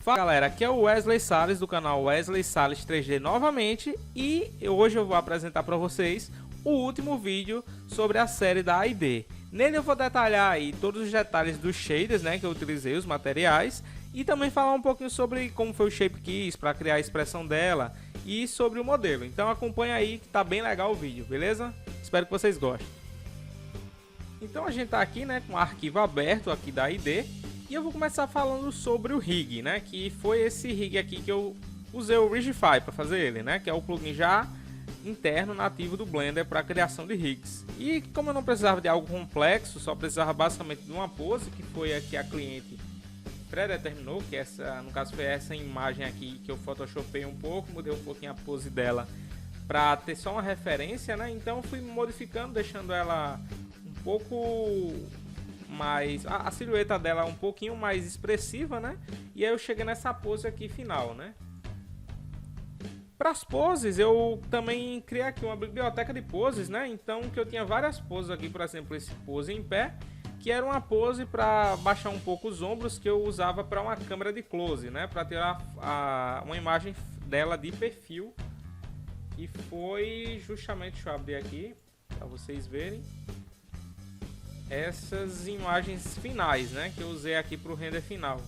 Fala galera, aqui é o Wesley Salles do canal Wesley Salles 3D novamente e hoje eu vou apresentar para vocês o último vídeo sobre a série da AID. Nele eu vou detalhar aí todos os detalhes dos shaders, né, que eu utilizei, os materiais, e também falar um pouquinho sobre como foi o Shape Keys para criar a expressão dela e sobre o modelo. Então acompanha aí que tá bem legal o vídeo, beleza? Espero que vocês gostem. Então a gente tá aqui, né, com o arquivo aberto aqui da AID. E eu vou começar falando sobre o rig, né? Que foi esse rig aqui que eu usei o Rigify para fazer ele, né? Que é o plugin já interno nativo do Blender para criação de rigs. E como eu não precisava de algo complexo, só precisava basicamente de uma pose, que foi a que a cliente predeterminou, que essa, no caso foi essa imagem aqui que eu photoshopei um pouco, mudei um pouquinho a pose dela para ter só uma referência, né? Então fui modificando, deixando ela um pouco mais, a silhueta dela um pouquinho mais expressiva, né? E aí eu cheguei nessa pose aqui final, né? Para as poses eu também criei aqui uma biblioteca de poses, né? Então que eu tinha várias poses aqui, por exemplo, esse pose em pé, que era uma pose para baixar um pouco os ombros, que eu usava para uma câmera de close, né? Para tirar uma imagem dela de perfil, que foi justamente, deixa eu abrir aqui para vocês verem, essas imagens finais, né, que eu usei aqui para o render final.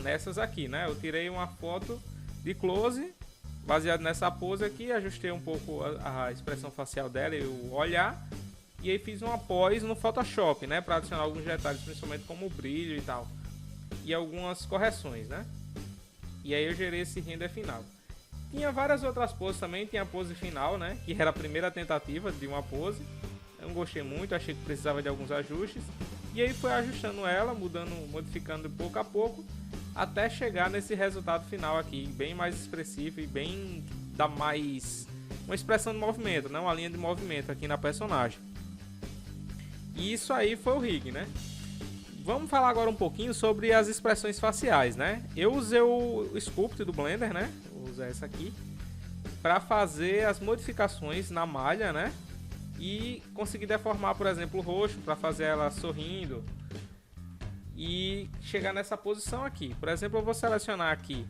Nessas aqui, né, eu tirei uma foto de close baseado nessa pose aqui, ajustei um pouco a expressão facial dela e o olhar, e aí fiz uma pós no Photoshop, né, para adicionar alguns detalhes, principalmente como o brilho e tal, e algumas correções, né. E aí eu gerei esse render final. Tinha várias outras poses também, tinha a pose final, né, que era a primeira tentativa de uma pose. Eu não gostei muito, achei que precisava de alguns ajustes. E aí foi ajustando ela, mudando, modificando pouco a pouco, até chegar nesse resultado final aqui, bem mais expressivo e bem dá mais uma expressão de movimento, né? Uma linha de movimento aqui na personagem. E isso aí foi o rig, né? Vamos falar agora um pouquinho sobre as expressões faciais, né? Eu usei o Sculpt do Blender, né? Vou usar essa aqui para fazer as modificações na malha, né? E conseguir deformar, por exemplo, o rosto para fazer ela sorrindo e chegar nessa posição aqui. Por exemplo, eu vou selecionar aqui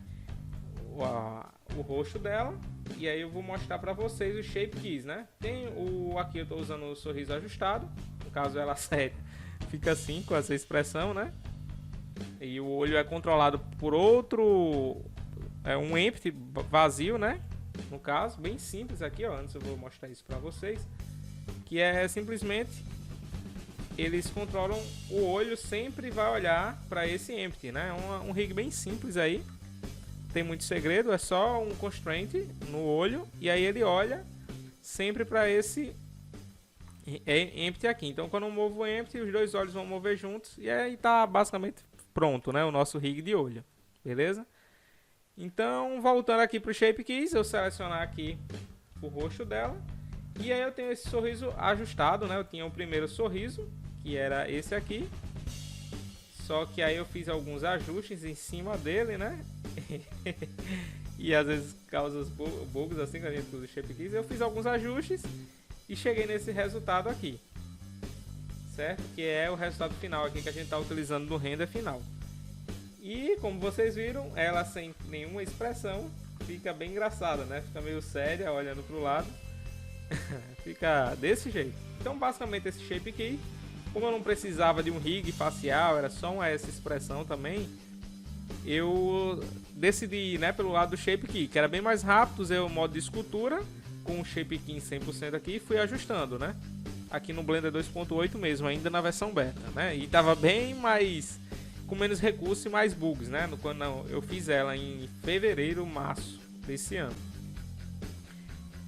o rosto dela e aí eu vou mostrar para vocês os Shape Keys, né? Tem aqui eu estou usando o sorriso ajustado, no caso ela séria fica assim com essa expressão, né? E o olho é controlado por outro, um empty vazio, né? No caso, bem simples aqui, ó. Antes eu vou mostrar isso para vocês. Que é simplesmente eles controlam o olho, sempre vai olhar para esse empty, né? Um rig bem simples aí, tem muito segredo, é só um constraint no olho e aí ele olha sempre para esse empty aqui. Então quando eu movo o empty, os dois olhos vão mover juntos e aí tá basicamente pronto, né? O nosso rig de olho, beleza? Então voltando aqui para o Shape Keys, eu selecionar aqui o rosto dela. E aí eu tenho esse sorriso ajustado, né? Eu tinha o primeiro sorriso, que era esse aqui. Só que aí eu fiz alguns ajustes em cima dele, né? E às vezes causa os bugs assim, quando a gente usa o Shape Keys. Eu fiz alguns ajustes e cheguei nesse resultado aqui. Certo? Que é o resultado final aqui que a gente está utilizando no render final. E como vocês viram, ela sem nenhuma expressão, fica bem engraçada, né? Fica meio séria, olhando para o lado. Fica desse jeito. Então basicamente esse Shape Key, como eu não precisava de um rig facial, era só essa expressão também, eu decidi, né, pelo lado do Shape Key, que era bem mais rápido, usei o modo de escultura com o Shape Key em 100% aqui e fui ajustando, né, aqui no Blender 2.8 mesmo, ainda na versão beta, né, e tava bem mais, com menos recursos e mais bugs, né, quando eu fiz ela em fevereiro, março desse ano.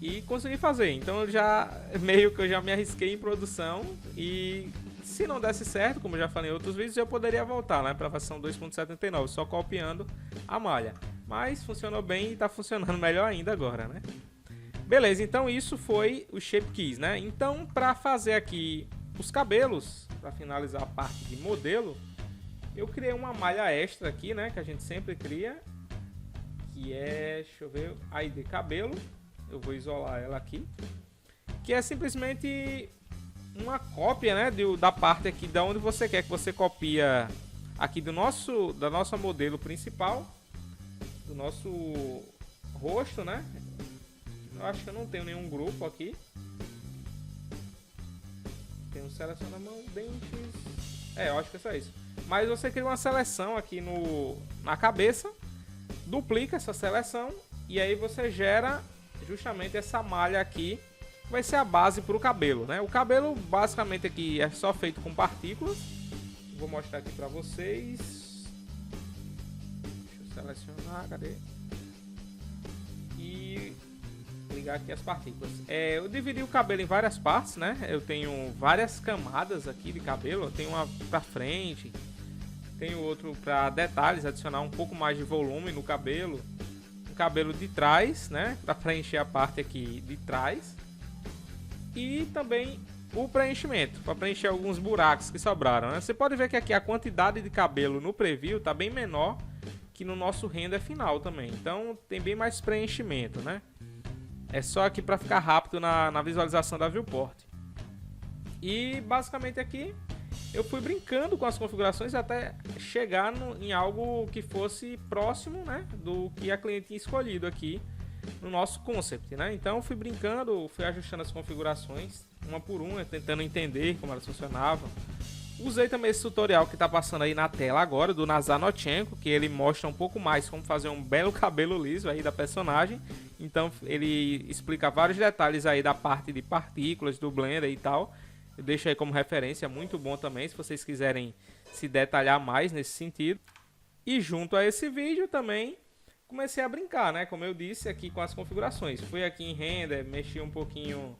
E consegui fazer, então eu já meio que eu já me arrisquei em produção e se não desse certo, como eu já falei em outros vídeos, eu poderia voltar, né, para a versão 2.79, só copiando a malha. Mas funcionou bem e está funcionando melhor ainda agora, né? Beleza, então isso foi o Shape Keys, né? Então para fazer aqui os cabelos, para finalizar a parte de modelo, eu criei uma malha extra aqui, né, que a gente sempre cria, que é, deixa eu ver, AID cabelo. Eu vou isolar ela aqui, que é simplesmente uma cópia, né, da parte aqui da onde você quer que você copia aqui da nossa modelo principal, do nosso rosto, né? Eu acho que eu não tenho nenhum grupo aqui. Tem um seleciona mão, dentes. Eu acho que é só isso. Mas você cria uma seleção aqui na cabeça, duplica essa seleção e aí você gera justamente essa malha aqui, que vai ser a base para o cabelo, né? O cabelo basicamente aqui é só feito com partículas. Vou mostrar aqui para vocês. Deixa eu selecionar, cadê? E ligar aqui as partículas. Eu dividi o cabelo em várias partes, né? Eu tenho várias camadas aqui de cabelo. Eu tenho uma para frente, tenho outro para detalhes, adicionar um pouco mais de volume no cabelo. Um cabelo de trás, né? Para preencher a parte aqui de trás. E também o preenchimento, para preencher alguns buracos que sobraram, né? Você pode ver que aqui a quantidade de cabelo no preview tá bem menor que no nosso render final também. Então tem bem mais preenchimento, né? É só aqui para ficar rápido na visualização da viewport. E basicamente aqui eu fui brincando com as configurações até chegar em algo que fosse próximo, né, do que a cliente tinha escolhido aqui no nosso concept, né? Então eu fui brincando, fui ajustando as configurações uma por uma, tentando entender como elas funcionavam. Usei também esse tutorial que está passando aí na tela agora, do Nazar Notchenko, que ele mostra um pouco mais como fazer um belo cabelo liso aí da personagem. Então ele explica vários detalhes aí da parte de partículas, do Blender e tal. Eu deixo aí como referência, muito bom também, se vocês quiserem se detalhar mais nesse sentido. E junto a esse vídeo também comecei a brincar, né? Como eu disse aqui com as configurações. Fui aqui em Render, mexi um pouquinho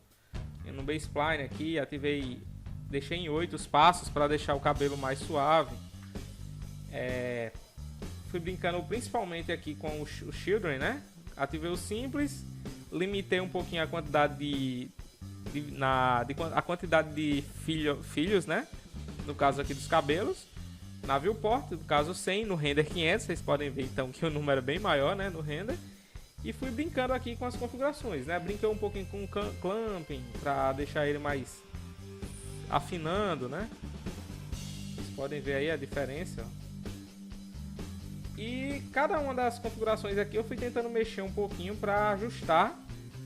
no Basepline aqui, ativei, deixei em 8 os passos para deixar o cabelo mais suave. Fui brincando principalmente aqui com o Children, né? Ativei o simples, limitei um pouquinho a quantidade a quantidade de filhos, né? No caso aqui dos cabelos. Na viewport, no caso 100, no render 500, vocês podem ver então que o número é bem maior, né, no render. E fui brincando aqui com as configurações, né? Brinquei um pouquinho com o clamping para deixar ele mais afinando, né? Vocês podem ver aí a diferença, ó. E cada uma das configurações aqui eu fui tentando mexer um pouquinho para ajustar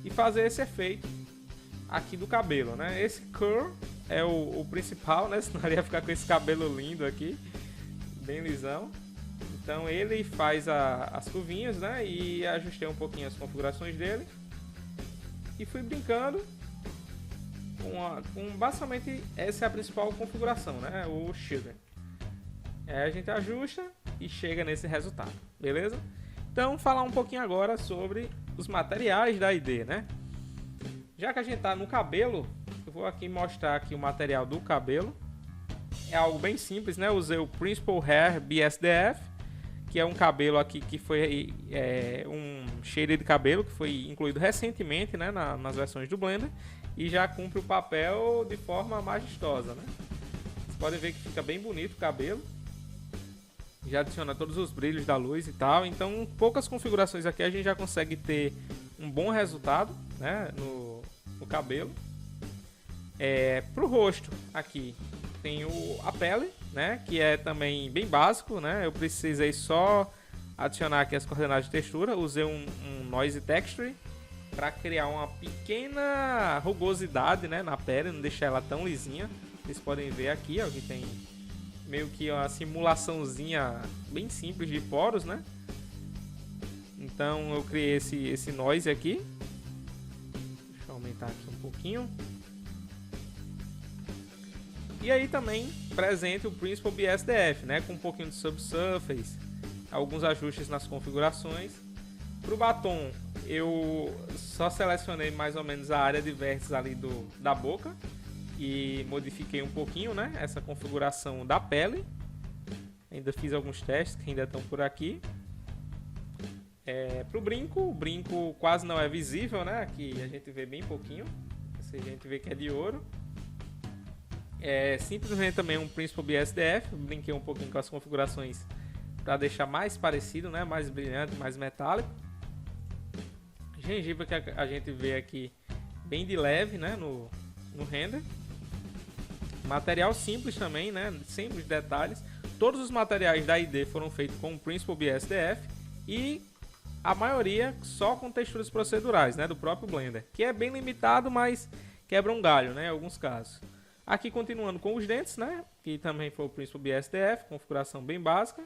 e fazer esse efeito aqui do cabelo, né? Esse curl é o principal, né? Senão ele ia ficar com esse cabelo lindo aqui, bem lisão. Então ele faz as curvinhas, né? E ajustei um pouquinho as configurações dele e fui brincando com basicamente essa é a principal configuração, né? O Children. Aí a gente ajusta e chega nesse resultado, beleza? Então falar um pouquinho agora sobre os materiais da ID, né? Já que a gente tá no cabelo, eu vou aqui mostrar aqui o material do cabelo. É algo bem simples, né? Eu usei o Principal Hair BSDF, que é um cabelo aqui que foi um shader de cabelo que foi incluído recentemente, né, nas versões do Blender e já cumpre o papel de forma majestosa, né? Vocês podem ver que fica bem bonito o cabelo. Já adiciona todos os brilhos da luz e tal. Então, poucas configurações aqui a gente já consegue ter um bom resultado, né, no cabelo. Pro rosto aqui tem a pele, né, que é também bem básico, né? Eu precisei só adicionar aqui as coordenadas de textura. Usei um Noise Texture para criar uma pequena rugosidade, né, na pele, não deixar ela tão lisinha. Vocês podem ver aqui, ó, que tem meio que uma simulaçãozinha bem simples de poros, né? Então eu criei esse noise aqui. Deixa eu aumentar aqui um pouquinho. E aí também presente o Principal BSDF, né? Com um pouquinho de Subsurface, alguns ajustes nas configurações. Para o batom eu só selecionei mais ou menos a área de vértices ali da boca e modifiquei um pouquinho, né, essa configuração da pele. Ainda fiz alguns testes que ainda estão por aqui. Para o brinco quase não é visível, né? Aqui a gente vê bem pouquinho. A gente vê que é de ouro. Simplesmente também um Principal BSDF. Brinquei um pouquinho com as configurações para deixar mais parecido, né? Mais brilhante, mais metálico. Gengiva que a gente vê aqui bem de leve, né? No render. Material simples também, né? Simples detalhes. todos os materiais da ID foram feitos com o Principal BSDF e a maioria só com texturas procedurais, né, do próprio Blender, que é bem limitado, mas quebra um galho, né, em alguns casos. Aqui continuando com os dentes, né, que também foi o Principal BSDF, configuração bem básica.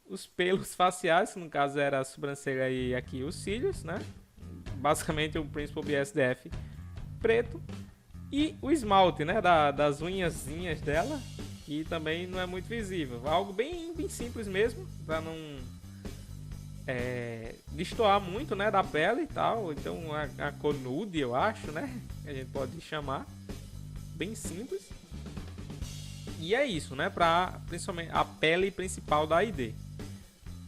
Os pelos faciais, que no caso era a sobrancelha e aqui os cílios, né, basicamente o Principal BSDF preto. E o esmalte, né, das unhazinhas dela, que também não é muito visível. Algo bem simples mesmo, para não destoar muito, né, da pele e tal. Então a cor nude, eu acho, né, que a gente pode chamar. Bem simples. E é isso, né, para principalmente a pele principal da ID.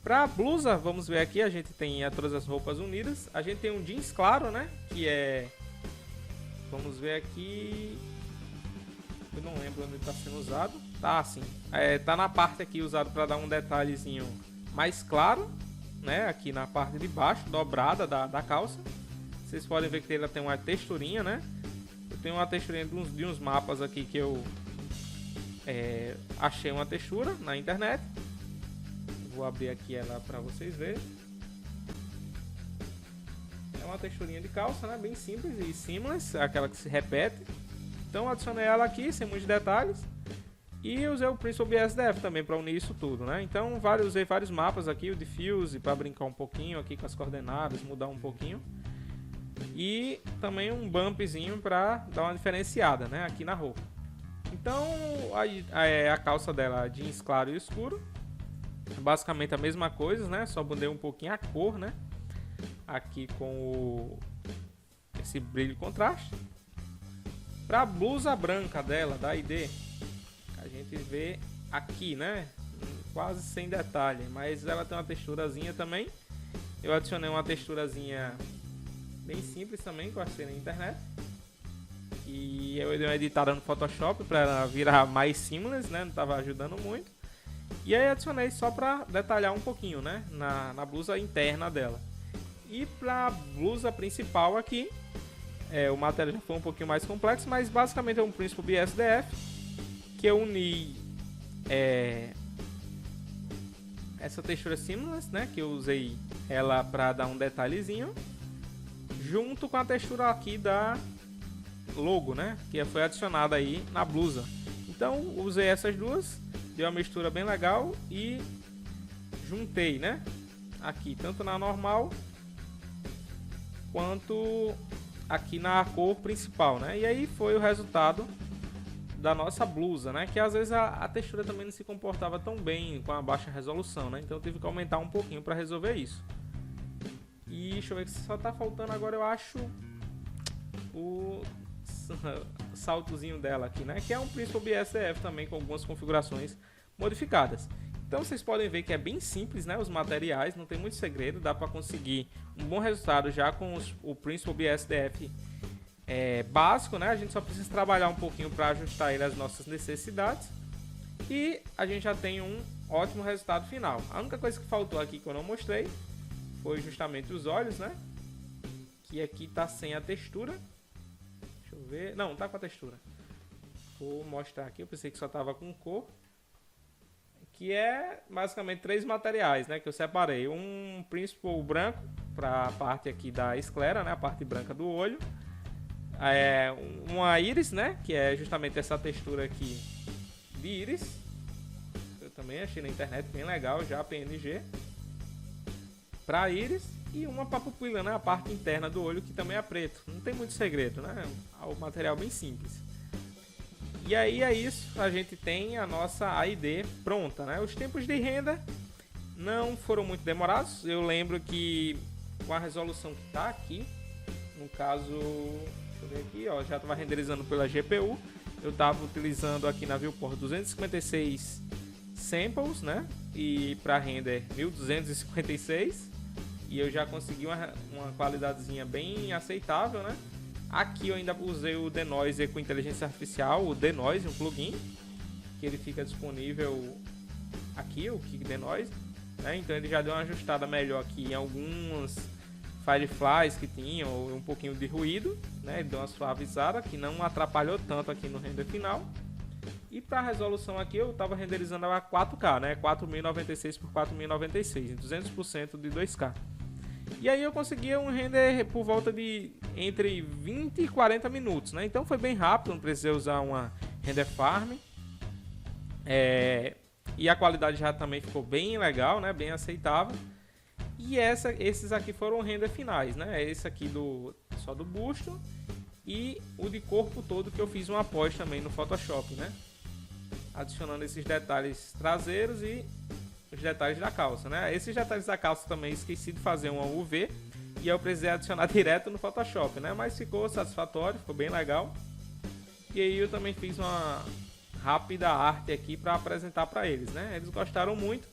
Para a blusa, vamos ver aqui, a gente tem todas as roupas unidas. A gente tem um jeans claro, né, que é... Vamos ver aqui... Eu não lembro onde está sendo usado. Tá assim. Tá na parte aqui usado para dar um detalhezinho mais claro, né? Aqui na parte de baixo, dobrada da calça. Vocês podem ver que ela tem uma texturinha, né? Eu tenho uma texturinha de uns mapas aqui que eu achei uma textura na internet. Vou abrir aqui ela para vocês verem. É uma texturinha de calça, né? Bem simples e seamless, aquela que se repete. Então adicionei ela aqui sem muitos detalhes. E usei o Principal BSDF também para unir isso tudo, né? Então usei vários mapas aqui, o Diffuse para brincar um pouquinho aqui com as coordenadas, mudar um pouquinho. E também um bumpzinho para dar uma diferenciada, né? Aqui na roupa. Então a calça dela jeans claro e escuro. Basicamente a mesma coisa, né? Só mudei um pouquinho a cor, né? Aqui com esse brilho contraste. Para a blusa branca dela, da ID, a gente vê aqui, né? Quase sem detalhe, mas ela tem uma texturazinha também. Eu adicionei uma texturazinha bem simples também, que eu achei na internet. E eu dei uma editada no Photoshop para ela virar mais seamless, né? Não estava ajudando muito. E aí adicionei só para detalhar um pouquinho, né? Na blusa interna dela. E para a blusa principal aqui, o material já foi um pouquinho mais complexo, mas basicamente é um Principal BSDF que eu uni essa textura seamless, né? Que eu usei ela para dar um detalhezinho, junto com a textura aqui da logo, né? Que foi adicionada aí na blusa. Então usei essas duas, deu uma mistura bem legal e juntei, né? Aqui tanto na normal quanto aqui na cor principal, né? E aí foi o resultado da nossa blusa, né? Que às vezes a textura também não se comportava tão bem com a baixa resolução, né? Então eu tive que aumentar um pouquinho para resolver isso. E deixa eu ver que só tá faltando agora, eu acho, o saltozinho dela aqui, né? Que é um Principal BSDF também com algumas configurações modificadas. Então vocês podem ver que é bem simples, né? Os materiais, não tem muito segredo, dá para conseguir um bom resultado já com o Principal BSDF básico, né? A gente só precisa trabalhar um pouquinho para ajustar ele às nossas necessidades e a gente já tem um ótimo resultado final. A única coisa que faltou aqui que eu não mostrei foi justamente os olhos, né? Que aqui tá sem a textura. Deixa eu ver. Não, tá com a textura. Vou mostrar aqui, eu pensei que só tava com cor. Que é basicamente 3 materiais, né, que eu separei. Um Principal branco para a parte aqui da esclera, né, a parte branca do olho. Uma íris, né, que é justamente essa textura aqui de íris. Eu também achei na internet bem legal, já PNG. Para íris e uma para pupila, né, a parte interna do olho que também é preto. Não tem muito segredo, né, o material bem simples. E aí é isso, a gente tem a nossa AID pronta, né? Os tempos de renda não foram muito demorados. Eu lembro que com a resolução que está aqui, no caso, deixa eu ver aqui, ó, já estava renderizando pela GPU. Eu estava utilizando aqui na Viewport 256 samples, né? E para render 1256. E eu já consegui uma qualidadezinha bem aceitável, né? Aqui eu ainda usei o Denoiser com inteligência artificial, o Denoiser, um plugin, que ele fica disponível aqui, o Kick Denoiser, né? Então ele já deu uma ajustada melhor aqui em alguns Fireflies que tinham, um pouquinho de ruído, né? Ele deu uma suavizada que não atrapalhou tanto aqui no render final. E para a resolução aqui eu estava renderizando a 4K, né? 4096 por 4096, em 200% de 2K. E aí eu conseguia um render por volta de entre 20 e 40 minutos, né? Então foi bem rápido, não precisei usar uma render farm. E a qualidade já também ficou bem legal, né? Bem aceitável. E esses aqui foram render finais, né? Esse aqui só do busto e o de corpo todo que eu fiz uma pós também no Photoshop, né? Adicionando esses detalhes traseiros e os detalhes da calça, né? Esses detalhes da calça também esqueci de fazer uma UV e eu precisei adicionar direto no Photoshop, né? Mas ficou satisfatório, ficou bem legal. E aí eu também fiz uma rápida arte aqui para apresentar para eles, né? Eles gostaram muito.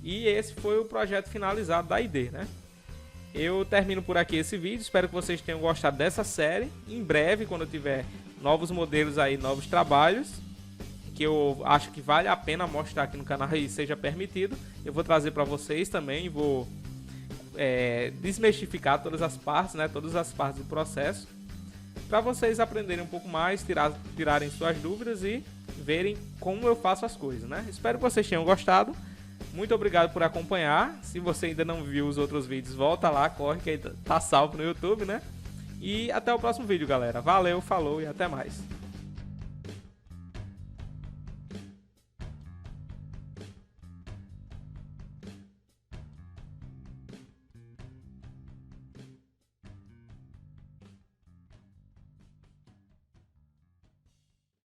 E esse foi o projeto finalizado da ID, né? Eu termino por aqui esse vídeo, espero que vocês tenham gostado dessa série. Em breve, quando eu tiver novos modelos aí, novos trabalhos, que eu acho que vale a pena mostrar aqui no canal e seja permitido, eu vou trazer para vocês também, vou desmistificar todas as partes, né? Todas as partes do processo, para vocês aprenderem um pouco mais, tirarem suas dúvidas e verem como eu faço as coisas, né? Espero que vocês tenham gostado. Muito obrigado por acompanhar. Se você ainda não viu os outros vídeos, volta lá, corre que aí tá salvo no YouTube, né? E até o próximo vídeo, galera. Valeu, falou e até mais.